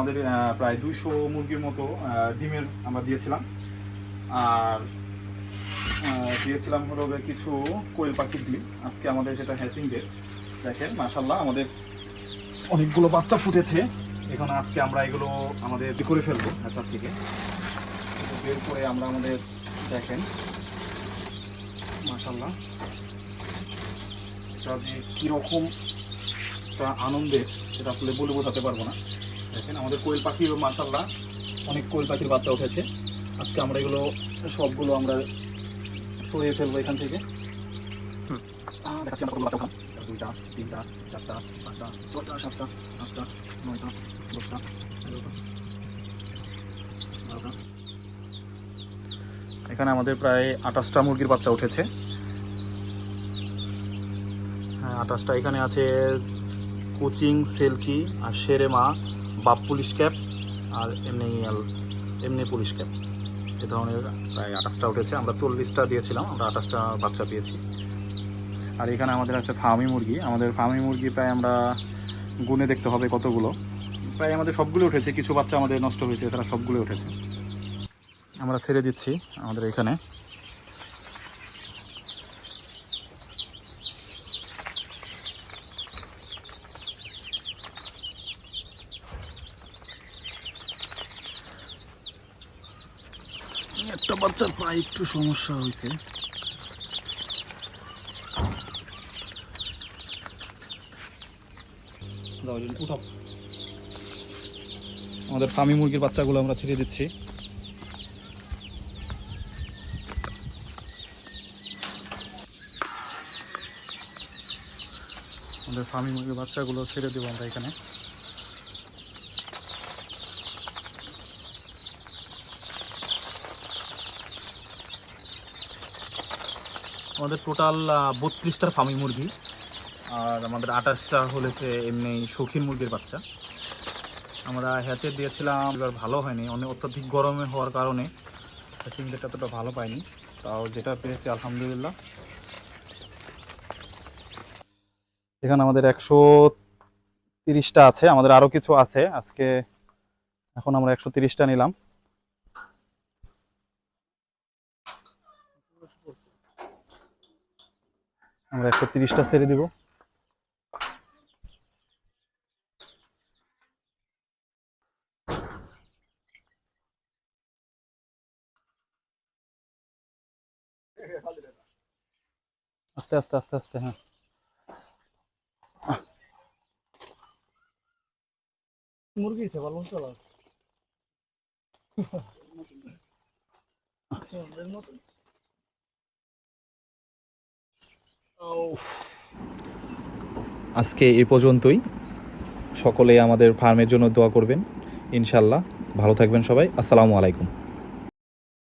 আমাদের প্রায় 200 মুরগির মতো ডিমের আমরা দিয়েছিলাম। আর দিয়েছিলাম হলো কিছু কোয়েল পাখির ডিম। আজকে আমাদের যেটা হ্যাচিং ডে, দেখেন মাশাআল্লাহ আমাদের অনেকগুলো বাচ্চা ফুটেছে। এখন আজকে আমরা এগুলো আমাদের করে ফেলবো হ্যাচার থেকে বের করে। আমরা আমাদের দেখেন মাশাআল্লাহ এটা যে কীরকম একটা আনন্দের সেটা আসলে বলে বোঝাতে পারবো না। দেখেন আমাদের কোয়েল পাখি মাশাআল্লাহ অনেক কোয়েল পাখির বাচ্চা উঠেছে। আজকে আমরা এগুলো সবগুলো আমরা সরিয়ে ফেলবো এখান থেকে। দেখাচ্ছি আমরা কতগুলো বাচ্চা উঠাম। 2টা 3টা 4টা 5টা 6টা 7টা 8টা 9টা 10টা 11টা 12টা। এখানে আমাদের প্রায় 28টা মুরগির বাচ্চা উঠেছে। হ্যাঁ 28টা। এখানে আছে কোচিং, সেলকি আর শেরেমা, বাপ পুলিশ ক্যাপ আর এমনি পুলিশ ক্যাপ, এ ধরনের প্রায় 28টা উঠেছে। আমরা 40টা দিয়েছিলাম, আমরা 28টা বাচ্চা পেয়েছি। আর এখানে আমাদের আছে ফার্মি মুরগি। আমাদের ফার্মি মুরগি প্রায় আমরা গুনে দেখতে হবে কতগুলো, প্রায় আমাদের সবগুলো উঠেছে। কিছু বাচ্চা আমাদের নষ্ট হয়েছে, এছাড়া সবগুলো উঠেছে। আমরা ছেড়ে দিচ্ছি আমাদের এখানে। একটা বাচ্চার পায়ে একটু সমস্যা হয়েছে। আমাদের ফার্মি মুরগির বাচ্চাগুলো আমরা ছেড়ে দিচ্ছি। আমাদের ফার্মি মুরগির বাচ্চাগুলো ছেড়ে দেবো আমরা এখানে। আমাদের টোটাল 32টার ফার্মি মুরগি, আর আমাদের 28টা হলেছে এমনি শৌখিন মুরগির বাচ্চা। আমরা হ্যাচের দিয়েছিলাম, এবার ভালো হয়নি, অনেক অত্যধিক গরমে হওয়ার কারণে হ্যাচিং ডেটা ততটা ভালো পাইনি। তাও যেটা পেয়েছি আলহামদুলিল্লাহ। এখানে আমাদের 130টা আছে, আমাদের আরও কিছু আছে আজকে। এখন আমরা 130টা নিলাম। আমরা 130টা ছেড়ে দিব। আস্তে আস্তে আস্তে আস্তে। হ্যাঁ মুরগি ভালো চলা আজকে এই পর্যন্তই। সকলেই আমাদের ফার্মের জন্য দোয়া করবেন ইনশাল্লাহ। ভালো থাকবেন সবাই। আসসালামু আলাইকুম।